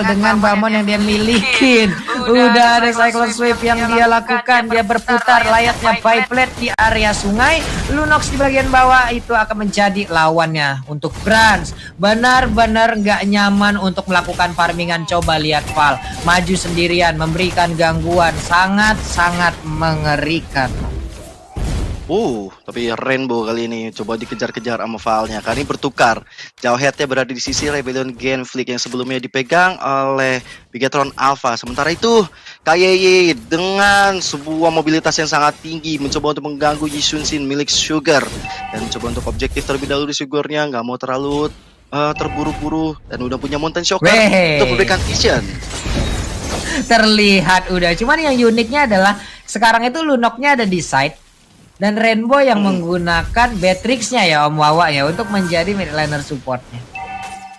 dengan Balmon yang dia milikin. Udah ada Cyclone Sweep yang dia lakukan. Dia berputar layaknya Beyblade di area sungai. Lunox di bagian bawah itu akan menjadi lawannya untuk Brans. Benar-benar nggak nyaman untuk melakukan farmingan. Coba lihat Val, maju sendirian, memberikan gangguan. Sangat-sangat mengerikan. Tapi Rainbow kali ini coba dikejar-kejar sama Valnya. Kali ini bertukar. Jauh headnya berada di sisi Rebellion Genflick yang sebelumnya dipegang oleh Bigetron Alpha. Sementara itu, KYY dengan sebuah mobilitas yang sangat tinggi mencoba untuk mengganggu Yishun-Shin milik Sugar. Dan mencoba untuk objektif terlebih dahulu di Sugarnya. Nggak mau terlalu terburu-buru. Dan udah punya Mountain Shocker untuk memberikan vision. Terlihat udah. Cuman yang uniknya adalah sekarang itu Lunoknya ada di side. Dan Rainbow yang menggunakan Beatrix-nya ya Om Wawa ya untuk menjadi mid laner supportnya.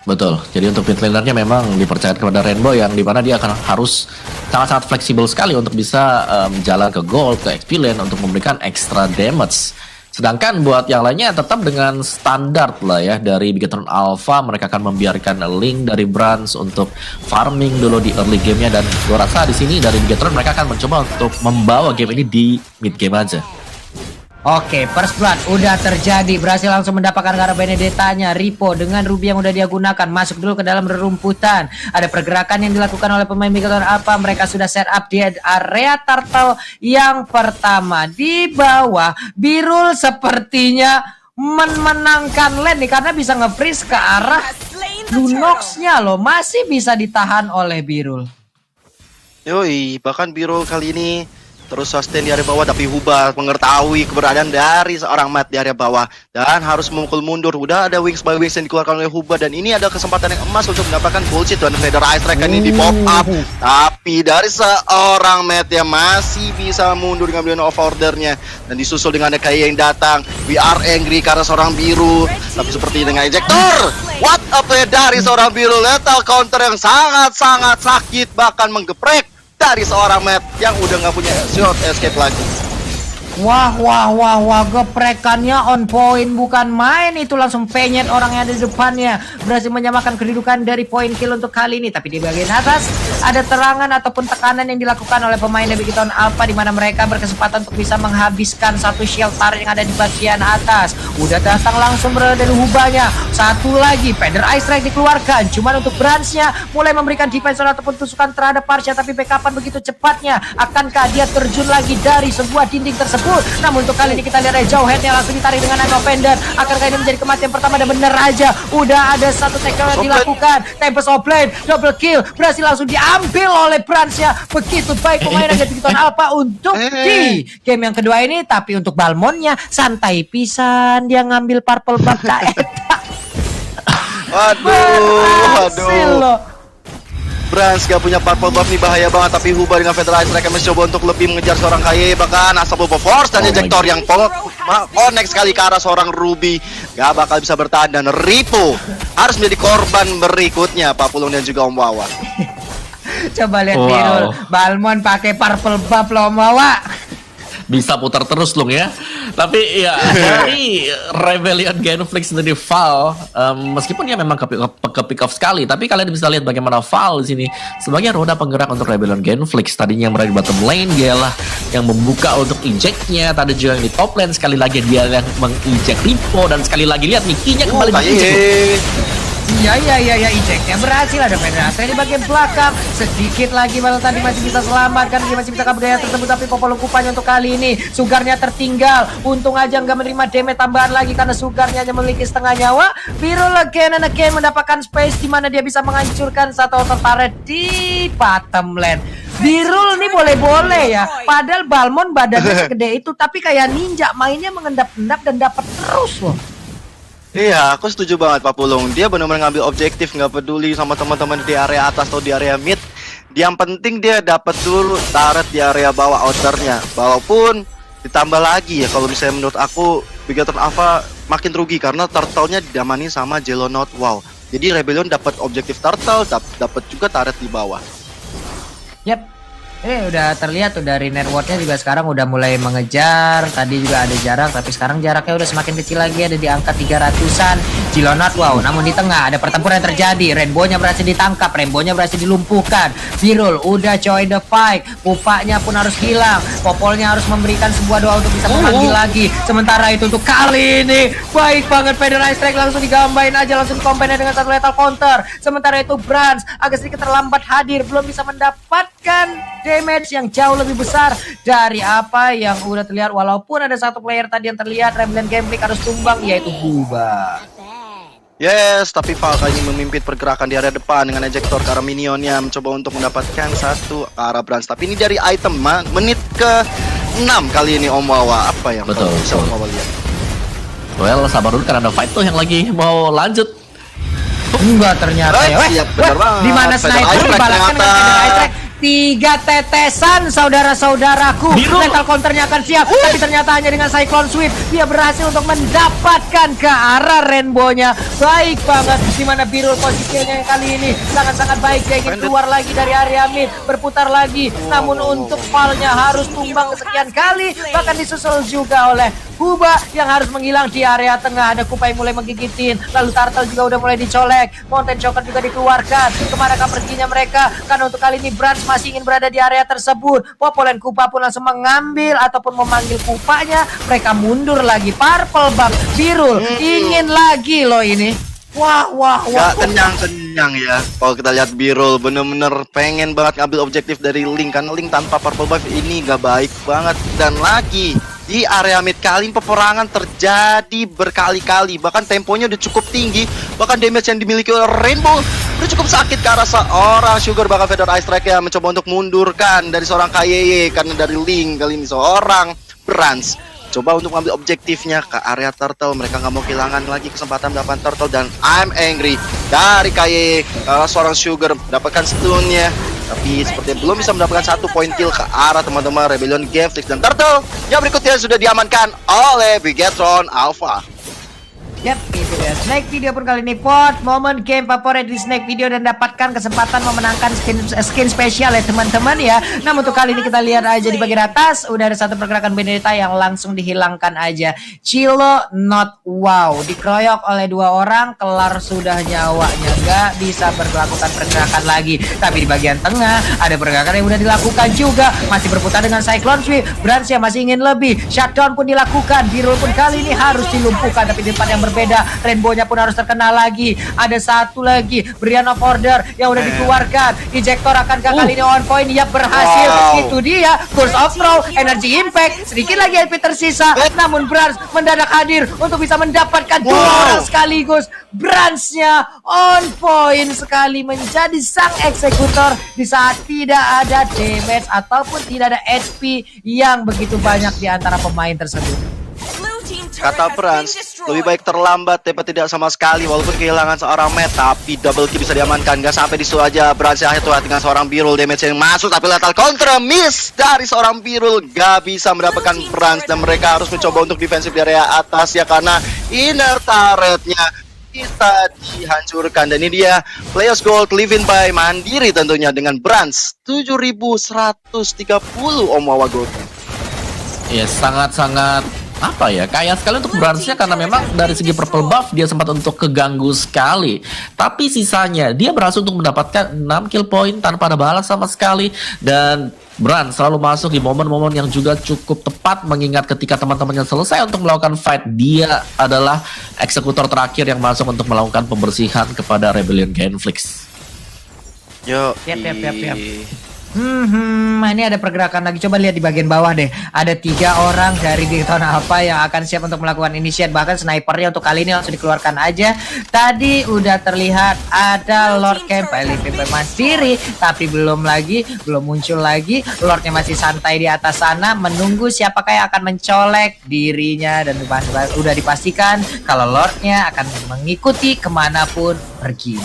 Betul, jadi untuk mid lanernya memang dipercaya kepada Rainbow yang dimana dia akan harus sangat-sangat fleksibel sekali untuk bisa jalan ke gold, ke XP lane untuk memberikan extra damage. Sedangkan buat yang lainnya tetap dengan standar lah ya dari Bigetron Alpha, mereka akan membiarkan link dari Brans untuk farming dulu di early gamenya, dan gue rasa di sini dari Bigetron mereka akan mencoba untuk membawa game ini di mid game aja. Oke, first blood udah terjadi, berhasil langsung mendapatkan Kara Benedetta-nya. Ripo dengan Ruby yang udah dia gunakan masuk dulu ke dalam rerumputan. Ada pergerakan yang dilakukan oleh pemain Bigetron Alpha. Mereka sudah set up di area turtle yang pertama. Di bawah Birul sepertinya menangkan lane nih karena bisa nge-freeze ke arah Lunox-nya loh. Masih bisa ditahan oleh Birul. Yoi, bahkan Birul kali ini terus sustain di area bawah, tapi Huba mengetahui keberadaan dari seorang Matt di area bawah dan harus memukul mundur. Udah ada wings by wings yang dikeluarkan oleh Huba, dan ini ada kesempatan yang emas untuk mendapatkan bullshit dan Feather Ice Strike kan ini di pop up. Tapi dari seorang Matt yang masih bisa mundur dengan beliau off ordernya, dan disusul dengan ada Kaya yang datang. We are angry karena seorang biru, tapi seperti dengan ejector. What a play dari seorang biru, lethal counter yang sangat-sangat sakit, bahkan menggeprek dari seorang Matt yang udah nggak punya short escape lagi. Wah, geprekannya on point bukan main. Itu langsung penyet orang yang ada di depannya. Berhasil menyamakan kedudukan dari point kill untuk kali ini. Tapi di bagian atas ada terangan ataupun tekanan yang dilakukan oleh pemain dari Bigetron Alpha, di mana mereka berkesempatan untuk bisa menghabiskan satu shield turret yang ada di bagian atas. Udah datang langsung berada dari Hubanya. Satu lagi Feather Ice Strike dikeluarkan. Cuman untuk Brans-nya mulai memberikan defense ataupun tusukan terhadap Parsha, tapi backupan begitu cepatnya. Akankah dia terjun lagi dari sebuah dinding tersebut? Namun untuk kali ini kita lihat jauh headnya langsung ditarik dengan Nano Fender. Akankah ini menjadi kematian pertama? Dan bener aja udah ada satu tackle yang dilakukan. Tempest of Blade, double kill berhasil langsung diambil oleh Brans-nya. Begitu baik pemain dari Bigetron Alpha untuk di game yang kedua ini. Tapi untuk Balmon-nya santai pisan, dia ngambil purple buff tak eta. Waduh. Brans gak punya purple buff nih, bahaya banget. Tapi Huba dengan Feather Ice Strike mencoba untuk lebih mengejar seorang KY, bahkan Unstoppable Force dan ejector yang connect sekali ke arah seorang Ruby. Gak bakal bisa bertahan, dan Ripo harus menjadi korban berikutnya Pak Pulung dan juga Om Wawa. Coba lihat Birul, Balmon pakai purple buff loh Om Wawa. Bisa putar terus loh ya. Tapi ya dari Rebellion Genflick sendiri Val, meskipun dia memang ke pick off sekali, tapi kalian bisa lihat bagaimana Val di sini sebagai roda penggerak untuk Rebellion Genflick. Tadinya yang berada di bottom lane, dialah yang membuka untuk injectnya. Tadi juga yang di top lane, sekali lagi dia yang menginjek Ripo, dan sekali lagi lihat Mickey-nya kembali menginjek. Iya, ejectnya berhasil. Ada penetrasi di bagian belakang. Sedikit lagi malah tadi masih bisa selamatkan, dia masih bisa kabur dari tersebut. Tapi Popolo Kupanya untuk kali ini Sugarnya tertinggal. Untung aja nggak menerima damage tambahan lagi karena Sugarnya hanya memiliki setengah nyawa. Birul again and again mendapatkan space di mana dia bisa menghancurkan satu auto turret di bottom lane. Birul nih boleh-boleh ya. Padahal Balmon badannya segede itu, tapi kayak ninja mainnya mengendap-endap dan dapat terus loh. Iya, aku setuju banget Pak Pulung. Dia benar-benar ngambil objektif, nggak peduli sama teman-teman di area atas atau di area mid. Yang penting dia dapat dulu turret di area bawah outernya. Walaupun ditambah lagi ya, kalau misalnya menurut aku Bigetron Alpha makin rugi karena turtle-nya didamani sama Jelonot. Wow. Jadi Rebellion dapat objektif turtle, dapat juga turret di bawah. Yap. Udah terlihat tuh dari networknya juga sekarang udah mulai mengejar. Tadi juga ada jarak, tapi sekarang jaraknya udah semakin kecil lagi, ada di angka 300-an. Cilonat wow, namun di tengah ada pertempuran yang terjadi. Rainbow-nya berhasil ditangkap, Rainbow-nya berhasil dilumpuhkan. Birul udah join the fight, Kupanya pun harus hilang, Popolnya harus memberikan sebuah doa untuk bisa memanggil lagi. Sementara itu untuk kali ini baik banget Federal Strike langsung digambain aja, langsung combine dengan satu lethal counter. Sementara itu Brans agak sedikit terlambat hadir, belum bisa mendapatkan damage yang jauh lebih besar dari apa yang udah terlihat. Walaupun ada satu player tadi yang terlihat Rebellion Gameplay harus tumbang, yaitu Huba. Yes, tapi Val kali ini memimpin pergerakan di area depan dengan ejector ke arah minionnya, mencoba untuk mendapatkan satu ke arah Brans. Tapi ini dari item menit ke-6 kali ini Om Wawa. Apa yang Betul, bisa betul. Om Wawa lihat? Well, sabar dulu karena ada fight tuh yang lagi mau lanjut. Enggak ternyata ya. Siap, benar banget. Di mana Federal sniper Strike dibalaskan dengan ternyata. Federal Strike. 3 tetesan saudara-saudaraku. Biru. Lethal counternya akan siap, tapi ternyata hanya dengan Cyclone Sweep dia berhasil untuk mendapatkan ke arah Rainbow-nya. Baik banget, dimana Birul posisinya yang kali ini sangat-sangat baik. Dia ingin keluar lagi dari area mid, berputar lagi, namun untuk Val-nya harus tumbang kesekian kali, bahkan disusul juga oleh Huba yang harus menghilang di area tengah. Ada Kupa yang mulai menggigitin, lalu Turtle juga udah mulai dicolek, Mountain Choker juga dikeluarkan. Kemanakah perginya mereka? Karena untuk kali ini Brans masih ingin berada di area tersebut. Popol dan Kupa pun langsung mengambil ataupun memanggil Kupanya. Mereka mundur lagi. Purple Buff, Birul ingin lagi loh ini. Wah. Gak kenyang-kenyang ya. Kalau kita lihat Birul bener-bener pengen banget ngambil objektif dari Link, karena Link tanpa purple buff ini gak baik banget. Dan lagi di area mid kali ini peperangan terjadi berkali-kali, bahkan temponya udah cukup tinggi, bahkan damage yang dimiliki oleh Rainbow udah cukup sakit ke arah seorang Sugar. Bahkan Federal Strike yang mencoba untuk mundurkan dari seorang KYY, karena dari Link kali ini seorang Brans coba untuk mengambil objektifnya ke area Turtle. Mereka nggak mau kehilangan lagi kesempatan mendapatkan Turtle, dan I'm angry dari KYY karena seorang Sugar mendapatkan stunnya, tapi sepertinya belum bisa mendapatkan satu poin kill ke arah teman-teman Rebellion Gameflix. Dan Turtle yang berikutnya sudah diamankan oleh Bigetron Alpha. Yap, itu dia. Snake Video pun kali ini vote momen game favorit di Snake Video dan dapatkan kesempatan memenangkan skin spesial ya teman-teman ya. Namun untuk kali ini kita lihat aja di bagian atas udah ada satu pergerakan Benedetta yang langsung dihilangkan aja. Chilo not wow, dikeroyok oleh 2 orang, kelar sudah nyawanya, nggak bisa melakukan pergerakan lagi. Tapi di bagian tengah ada pergerakan yang udah dilakukan juga, masih berputar dengan Cyclone Sweep. Brans ya masih ingin lebih, shutdown pun dilakukan. Birul pun kali ini harus dilumpuhkan, tapi di tempat yang berbeda. Rainbow-nya pun harus terkena lagi. Ada satu lagi Brian of Order yang udah dikeluarkan. Ejector akankah kali ini on point? Ya berhasil. Itu dia Burst of Throw, Energy Impact. Sedikit lagi HP tersisa, namun Brans mendadak hadir untuk bisa mendapatkan 2 orang sekaligus. Brans-nya on point sekali, menjadi sang eksekutor di saat tidak ada damage ataupun tidak ada HP yang begitu banyak di antara pemain tersebut. Kata Brans, lebih baik terlambat daripada tidak sama sekali. Walaupun kehilangan seorang Matt, tapi double kill bisa diamankan. Gak sampai di situ aja, Brans akhirnya tuh dengan seorang Birul. Damage yang masuk, tapi lethal counter miss dari seorang Birul. Gak bisa mendapatkan Brans, dan mereka harus mencoba untuk defensif di area atas ya, karena inner turretnya kita dihancurkan. Dan ini dia Players Gold Living by Mandiri tentunya dengan Brans 7130 Om Wawa Gold. Ya sangat-sangat apa ya, kaya sekali untuk Brans-nya, karena memang dari segi purple buff dia sempat untuk keganggu sekali, tapi sisanya dia berhasil untuk mendapatkan 6 kill point tanpa ada balas sama sekali. Dan Brans selalu masuk di momen-momen yang juga cukup tepat, mengingat ketika teman-temannya selesai untuk melakukan fight, dia adalah eksekutor terakhir yang masuk untuk melakukan pembersihan kepada Rebellion Gameflix. Yo, Yap. Ini ada pergerakan lagi. Coba lihat di bagian bawah deh. Ada 3 orang dari Bigetron Alpha yang akan siap untuk melakukan initiate. Bahkan snipernya untuk kali ini langsung dikeluarkan aja. Tadi udah terlihat ada Lord Camp LVP Mandiri, tapi belum muncul lagi. Lordnya masih santai di atas sana, menunggu siapakah yang akan mencolek dirinya. Dan udah dipastikan kalau Lordnya akan mengikuti kemanapun pergi.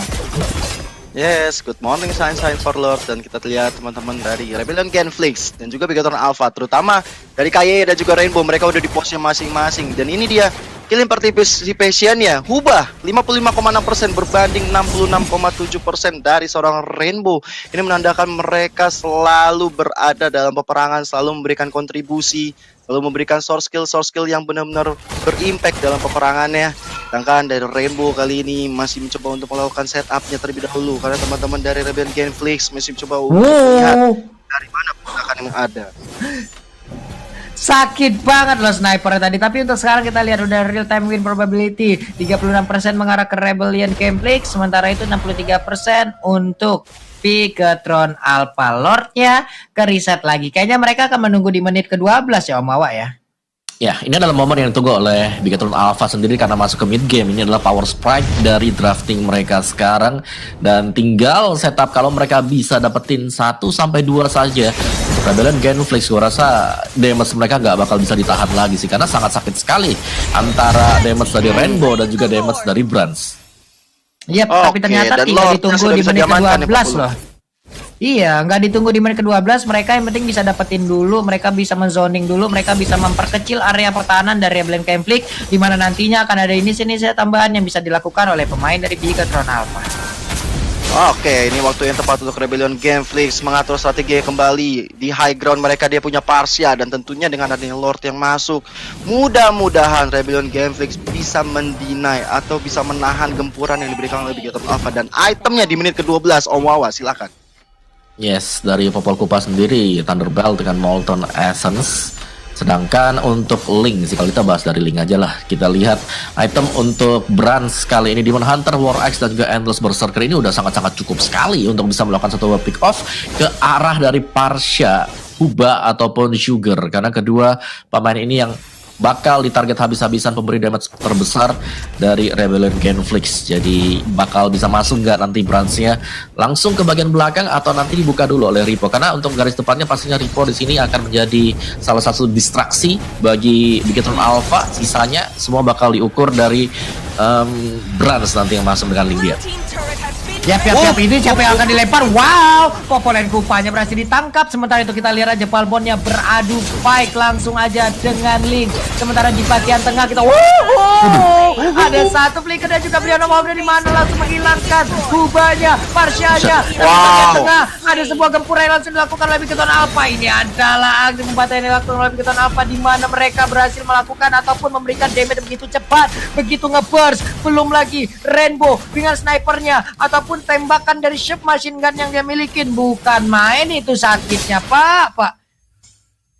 yes, good morning sign for Lord. Dan kita lihat teman-teman dari Rebellion Gameflix dan juga Bigetron Alpha, terutama dari KYY dan juga Rainbow, mereka udah di posnya masing-masing. Dan ini dia killing participation-nya Hubah 55,6% berbanding 66,7% dari seorang Rainbow. Ini menandakan mereka selalu berada dalam peperangan, selalu memberikan kontribusi, selalu memberikan source skill yang benar-benar berimpact dalam peperangannya. Sedangkan dari Rainbow kali ini masih mencoba untuk melakukan setupnya terlebih dahulu, karena teman-teman dari Rebellion Genflix masih mencoba untuk melihat dari mana pergerakan yang ada. Sakit banget loh sniper tadi. Tapi untuk sekarang kita lihat udah real time win probability 36% mengarah ke Rebellion Genflix. Sementara itu 63% untuk Bigetron Alpha Lord-nya ke reset lagi. Kayaknya mereka akan menunggu di menit ke-12 ya Om Awa ya. Ya, ini adalah momen yang ditunggu oleh Bigetron Alpha sendiri karena masuk ke mid game. Ini adalah power spike dari drafting mereka sekarang. Dan tinggal setup kalau mereka bisa dapetin 1-2 saja. Untuk Rebellion Genflix, gue rasa damage mereka nggak bakal bisa ditahan lagi sih. Karena sangat sakit sekali antara damage dari Rainbow dan juga damage dari Brands. Iya, tapi ternyata tinggal ditunggu di menit ke-12 loh. Iya, nggak ditunggu di menit ke-12, mereka yang penting bisa dapetin dulu, mereka bisa menzoning dulu, mereka bisa memperkecil area pertahanan dari Rebellion Genflix, di mana nantinya akan ada inisiasi tambahan yang bisa dilakukan oleh pemain dari Bigetron Alpha. Oke, ini waktu yang tepat untuk Rebellion Genflix mengatur strategi kembali. Di high ground mereka dia punya Parsia, dan tentunya dengan adanya Lord yang masuk, mudah-mudahan Rebellion Genflix bisa mendinai atau bisa menahan gempuran yang diberikan oleh Bigetron Alpha. Dan itemnya di menit ke-12, Om Wawa, silakan. Yes, dari Popol Kupa sendiri Thunderbelt dengan Molten Essence. Sedangkan untuk Link sih, kalau kita bahas dari Link aja lah, kita lihat item untuk Brands kali ini Demon Hunter, War Axe dan juga Endless Berserker ini udah sangat-sangat cukup sekali untuk bisa melakukan satu pick off ke arah dari Parsia, Huba ataupun Sugar, karena kedua pemain ini yang bakal ditarget habis-habisan pemberi damage terbesar dari Rebellion Genflix. Jadi bakal bisa masuk nggak nanti Brands-nya langsung ke bagian belakang atau nanti dibuka dulu oleh Ripo, karena untuk garis depannya pastinya Ripo di sini akan menjadi salah satu distraksi bagi Bigetron Alpha. Sisanya semua bakal diukur dari Brands nanti yang masuk dengan link dia. Yap, ini siapa yang akan dilempar? Wow, Popolen Kupanya berhasil ditangkap. Sementara itu kita lihat aja Palbonnya beradu fight langsung aja dengan Link. Sementara di bagian tengah kita ada satu flicker dan juga Brianna Wahab dari mana langsung menghilangkan Kubanya, Parsianya. Dan di bagian tengah ada sebuah gempuran yang langsung dilakukan oleh Bigetron Alpha. Ini adalah aksi pembantaian yang dilakukan oleh Bigetron Alpha, di mana mereka berhasil melakukan ataupun memberikan damage begitu cepat, begitu ngeburst. Belum lagi Rainbow dengan snipernya ataupun tembakan dari submachine gun yang dia milikin. Bukan main itu sakitnya, Pak.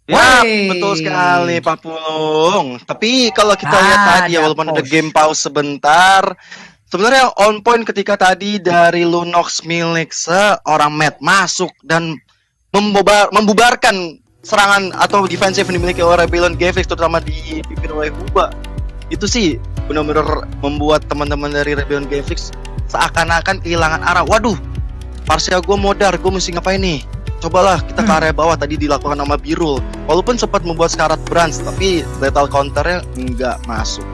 Ya, betul sekali Pak Pulung. Tapi kalau kita lihat tadi ya, walaupun ada game pause sebentar, sebenarnya on point ketika tadi dari Lunox milik seorang Matt masuk dan membubarkan serangan atau defensif yang dimiliki oleh Rebellion Genflix, terutama dipimpin oleh Huba. Itu sih benar-benar membuat teman-teman dari Rebellion Genflix seakan-akan kehilangan arah. Waduh, Parsia gue modar, gue mesti ngapain nih? Cobalah kita ke area bawah. Tadi dilakukan sama Birul, walaupun sempat membuat sekarat Brands, tapi lethal counternya nggak masuk.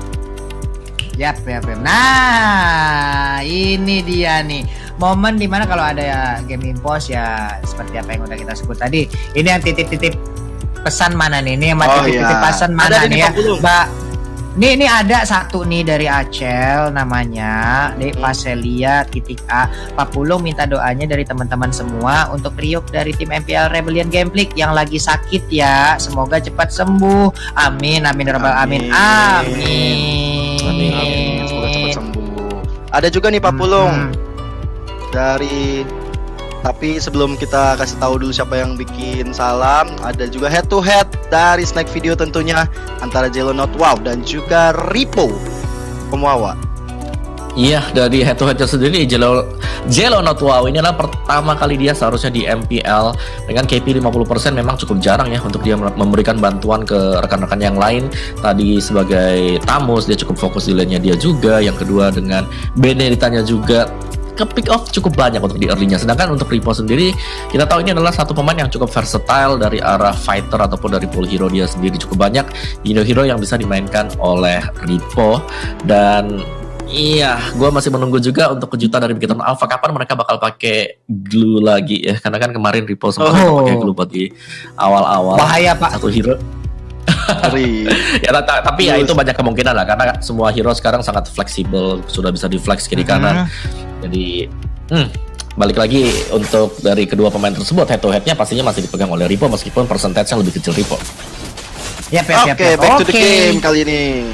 Yap. Nah, ini dia nih momen dimana kalau ada ya game impos ya seperti apa yang udah kita sebut tadi. Ini yang titip-titip pesan mana nih? Ini yang titip-titip pesan mana nih ya, Mbak? Ini ada satu nih dari Acel namanya Paselia .A. Pak Pulung minta doanya dari teman-teman semua untuk Ryuk dari tim MPL Rebellion Genflix yang lagi sakit ya. Semoga cepat sembuh. Amin. Semoga cepat sembuh. Ada juga nih Pak Pulung dari, tapi sebelum kita kasih tahu dulu siapa yang bikin salam, ada juga head to head dari Snack Video tentunya antara Jello Not Wow dan juga Ripo Pemwawa. Iya, dari head to headnya sendiri Jello Not Wow ini adalah pertama kali dia seharusnya di MPL dengan KP 50%. Memang cukup jarang ya untuk dia memberikan bantuan ke rekan-rekan yang lain. Tadi sebagai Tamus dia cukup fokus di lane-nya dia juga. Yang kedua dengan Beneditanya juga ke pick off cukup banyak untuk di early-nya. Sedangkan untuk Ripo sendiri, kita tahu ini adalah satu pemain yang cukup versatile dari arah fighter ataupun dari pool hero dia sendiri. Cukup banyak hero-hero yang bisa dimainkan oleh Ripo. Dan iya, gue masih menunggu juga untuk kejutan dari Bigetron Alpha, kapan mereka bakal pakai glue lagi ya. Karena kan kemarin Ripo sempat pakai glue buat di awal-awal. Bahaya Pak. Satu hero Ngeri. Ya tapi ya itu banyak kemungkinan lah karena semua hero sekarang sangat fleksibel, sudah bisa di flex kiri kanan. Jadi balik lagi untuk dari kedua pemain tersebut, head to headnya pastinya masih dipegang oleh Repo meskipun persentasenya lebih kecil Repo. Oke, back to the game kali ini.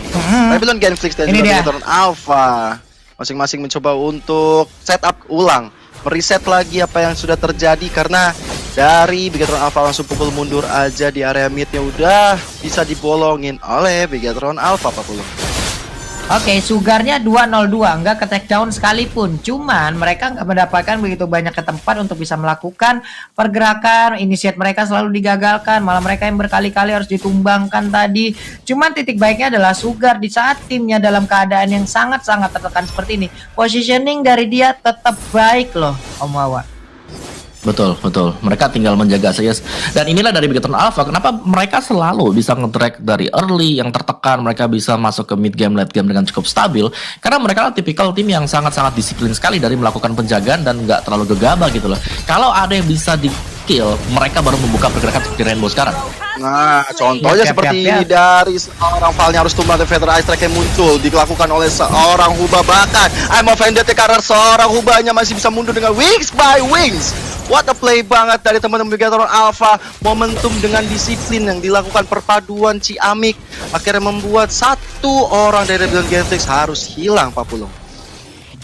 Babylon Genflix dan juga Bigetron Alpha masing-masing mencoba untuk setup ulang, mereset lagi apa yang sudah terjadi karena dari Bigetron Alpha langsung pukul mundur aja di area midnya udah bisa dibolongin oleh Bigetron Alpha 40. Oke, Sugarnya 202, nggak ke take down sekalipun. Cuman mereka nggak mendapatkan begitu banyak ke tempat untuk bisa melakukan pergerakan. Initiate mereka selalu digagalkan, malah mereka yang berkali-kali harus ditumbangkan tadi. Cuman titik baiknya adalah Sugar di saat timnya dalam keadaan yang sangat-sangat tertekan seperti ini. Positioning dari dia tetap baik loh, Om Wawa. Betul. Mereka tinggal menjaga saja. Dan inilah dari Bigetron Alpha, kenapa mereka selalu bisa nge-track dari early yang tertekan, mereka bisa masuk ke mid game, late game dengan cukup stabil. Karena mereka tipikal tim yang sangat-sangat disiplin sekali dari melakukan penjagaan dan nggak terlalu gegabah gitu loh. Kalau ada yang bisa di-kill, mereka baru membuka pergerakan seperti Rainbow sekarang. Nah, contohnya seperti dari seorang Valnya harus tumbang dan Feather Ice Strike yang muncul dilakukan oleh seorang Huba, bahkan I'm offended karena seorang Hubanya masih bisa mundur dengan Wings by Wings. What a play banget dari teman-teman Bigetron Alpha. Momentum dengan disiplin yang dilakukan perpaduan Ciamik akhirnya membuat satu orang dari Babylon Genflix harus hilang, Pak Pulung.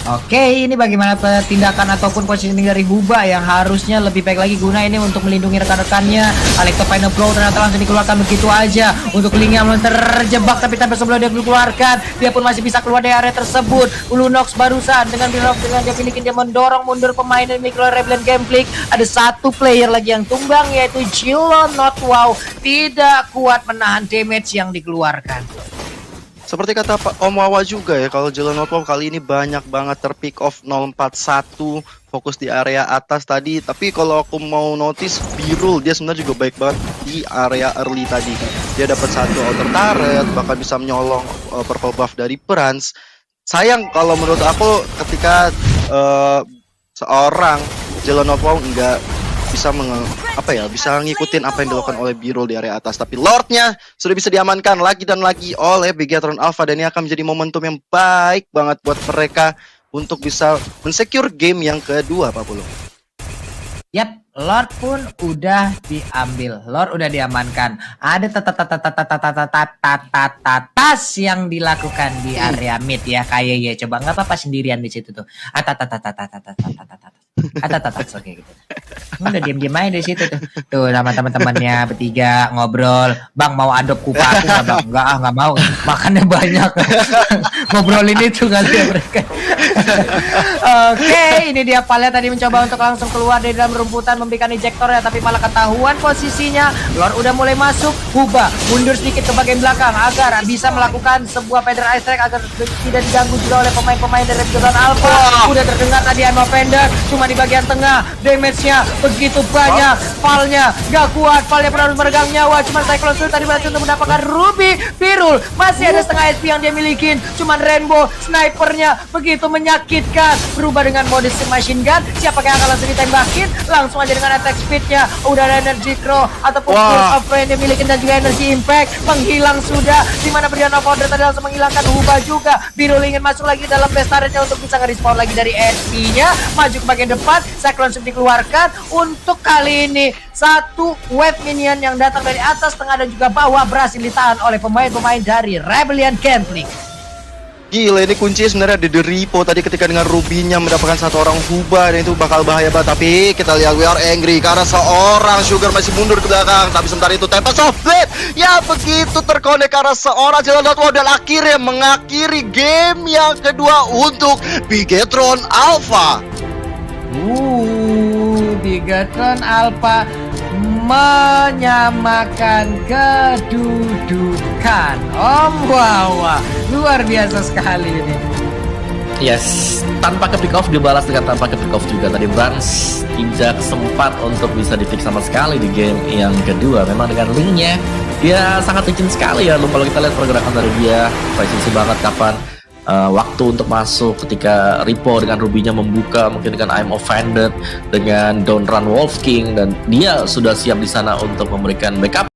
Oke, ini bagaimana tindakan ataupun positioning dari Huba yang harusnya lebih baik lagi guna ini untuk melindungi rekan-rekannya. Alexa Final Blow ternyata langsung dikeluarkan begitu aja. Untuk Link yang terjebak tapi tanpa sebelum dia dikeluarkan, dia pun masih bisa keluar dari area tersebut. Lunox barusan dengan dia milikin, dia mendorong mundur pemain dari Mikro Rebellion Genflix. Ada satu player lagi yang tumbang yaitu Jilon Notwow, tidak kuat menahan damage yang dikeluarkan. Seperti kata Pak Om Wawa juga ya, kalau Jilon Notwow kali ini banyak banget terpick off 041, fokus di area atas tadi. Tapi kalau aku mau notice, Birul dia sebenarnya juga baik banget di area early tadi. Dia dapat satu outer turret, bahkan bisa menyolong purple buff dari Prans. Sayang kalau menurut aku ketika seorang Jilon Notwow nggak bisa bisa ngikutin apa yang dilakukan oleh Birul di area atas, tapi Lordnya sudah bisa diamankan lagi dan lagi oleh Bigetron Alpha, dan ini akan menjadi momentum yang baik banget buat mereka untuk bisa mensecure game yang kedua, Pak Pulung. Yap, Lord pun udah diambil, Lord udah diamankan. Ada tas yang dilakukan di area mid ya, kayak ya coba nggak apa-apa sendirian di situ tuh. Oke gitu. Udah diam-diam aja di situ tuh. Tuh sama teman-temannya bertiga ngobrol. Bang mau adop kupa aku nggak bang? Nggak mau. Makannya banyak. Ngobrolin itu kali ya mereka. Oke, ini dia Palya tadi mencoba untuk langsung keluar dari dalam rumputan memberikan ejector ya, tapi malah ketahuan posisinya. Lord udah mulai masuk. Huba mundur sedikit ke bagian belakang agar bisa melakukan sebuah Feather Ice Strike agar tidak diganggu juga oleh pemain-pemain dari Bigetron Alpha. Udah terdengar tadi I'm offender, cuma di bagian tengah damage-nya begitu banyak. Valnya gak kuat, Valnya pernah meregang nyawa, cuman Cyclone Spirit tadi berhasil untuk mendapatkan Ruby. Birul masih ada setengah HP yang dia milikin, cuman Rainbow snipernya begitu menyakitkan, berubah dengan mode machine gun. Siapa yang akan langsung ditembakin? Langsung aja dengan attack speed-nya, udah ada energy crow ataupun Force of Rain yang dimiliki, dan juga energy impact menghilang sudah, dimana Brian of Order tadi langsung menghilangkan Huba juga. Birul ingin masuk lagi dalam base turret-nya untuk bisa nge-respawn lagi dari HP-nya, maju ke bagian depan. Cyclone Shift dikeluarkan. Untuk kali ini satu wave minion yang datang dari atas, tengah dan juga bawah berhasil ditahan oleh pemain-pemain dari Rebellion Genflix. Gila, ini kunci sebenarnya di Repo tadi ketika dengan Rubinya mendapatkan satu orang Huba, dan itu bakal bahaya banget. Tapi kita lihat we are angry karena seorang Sugar masih mundur ke belakang. Tapi sementara itu Tempest of Blade ya begitu terkonek karena seorang Jilon Notwow, dan akhirnya mengakhiri game yang kedua untuk Bigetron Alpha. Bigetron Alpha menyamakan kedudukan. Wawa, luar biasa sekali ini. Yes, tanpa ke pick off dibalas dengan tanpa ke pick off juga. Tadi Brans tidak sempat untuk bisa di fix sama sekali di game yang kedua. Memang dengan linknya dia sangat licin sekali ya. Kalau kita lihat pergerakan dari dia, presisi banget kapan waktu untuk masuk ketika Repo dengan Rubinya membuka, mungkin dengan I'm Offended, dengan Don't Run Wolf King, dan dia sudah siap di sana untuk memberikan backup